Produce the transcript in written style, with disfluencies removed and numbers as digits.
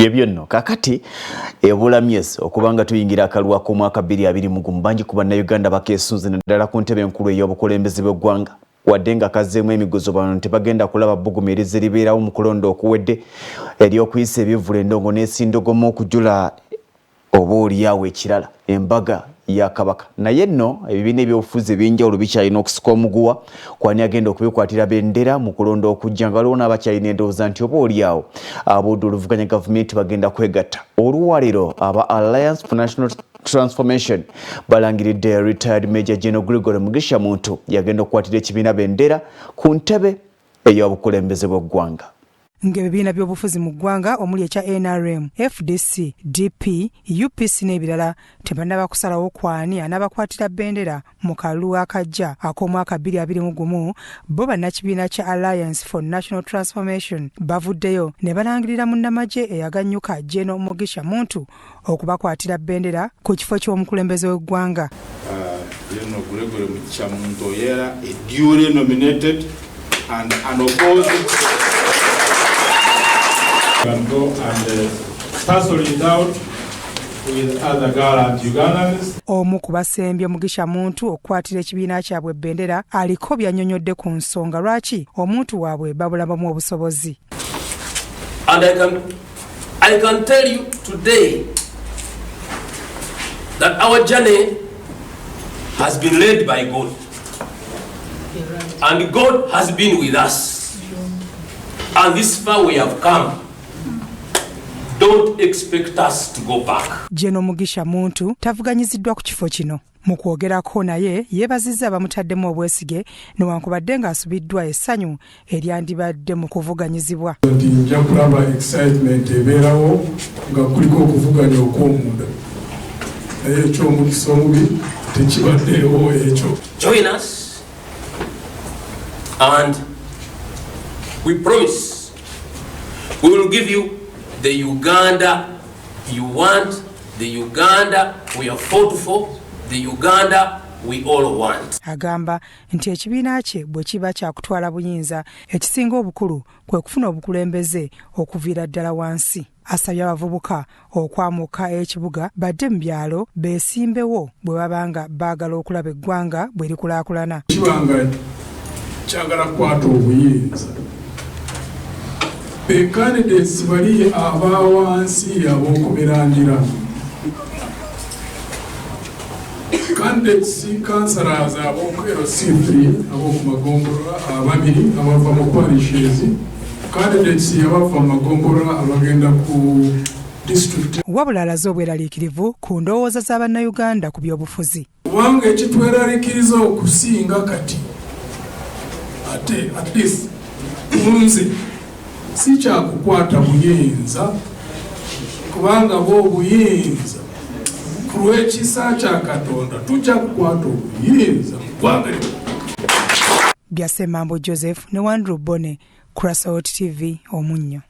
Byebyono kakati ebulamyes okubanga tuyingira akalwa ku mwaka 2020 bangi ku bannayuganda bakesunze naddala ku ntebe enkulu ey'obukulembeze bw'eggwanga wadde nga kazzeemu emigozo bano tebagenda kulaba bbugumiiriza eribeerawo mu kulonda okuwedde ery'okuyisa ebyevula endongo n'esindogomo okujula oboolyawo ekirala embaga ya kabaka naye nno ebibiina ebyobufuzi ebyenjawulo bikyalina okusika omuguwa kwani agenda okubikwatira bendera mu kulonda okujja nga waliwo n'abakyalina endowooza nti oboolyawo abudde oluvuganya gavumenti bagenda kwegatta olwaleero aba Alliance for National Transformation balangiridde retired Major General Gregory Mugisha Muntu yagenda okukwatira ekibiina bendera ku ntebe ey'obukulembeze bw'eggwanga. Ng'ebibiina by'obufuzi mu ggwanga omuli ekya NRM, FDC, DP, UPC n'ebirala tebannaba kusalawo kwani anaabakwatira bendera mu kalulu akajja ak'omwaka 2021 bo bannakibiina kya Alliance for National Transformation bavuddeyo ne balangirira munnamagye eyaganyuka General Mugisha Muntu okubakwatira bendera ku kifo ky'omukulembeze w'eggwanga. Gregory Mugisha Muntu era duly nominated and unopposed. Can go and tussle it out with other gallant Ugandans. Omu ku basembye Mugisha Muntu okukwatira ekibiina kyabwe bendera aliko byanyonyodde ku nsonga lwaki omuntu waabwe babulabamu obusobozi. And I can tell you today that our journey has been led by God. And God has been with us. And this far we have come. Don't expect us to go back. General Mugisha Muntu tavuganyiziddwa ku kifo kino. Mu kwogerako naye yeebazizza abamutaddemu obwesige newankubadde ng'asubiddwa essanyu eryandibadde mu kuvuganyizibwa. Nja kulaba excitement ebeerawo nga kuliko okuvuganya okw'omunda. Naye eky'omukisa omubi tekibaddeewo ekyo. Join us and we promise we will give you the Uganda you want, the Uganda we have fought for, the Uganda we all want. Agamba nti ekibiina kye bwe kiba kya kutwala buyinza ekisinga obukulu kwe kufuna obukulembeze okuviira ddala wansi. Asabye abavubuka okwamuka ekibuga badde mu byalo beesimbewo bwe babanga baagala okulaba eggwanga bwe likulaakulana. Kibanga kyagala kukwata obuyinza. The candidates bali abawansi abokumirandira. Candidates councillors abokwero C3 abokumagombora ababiri abava mu parishes. Candidates abava mu magombora abagenda ku district. Wabula alaze obweraliikirivu ku ndowooza z'Abannayuganda ku by'obufuzi. Kubanga ekitweraliikiriza okusinga kati ate at least kunze si kyakukwata buyinza kubanga bo buyinza ku lw'ekisa kya Katonda tujja kukwata obuyinza mu ggwanga lino. Byasemambo Joseph ne Wandru Bone, Crossroads TV, Omunnyo.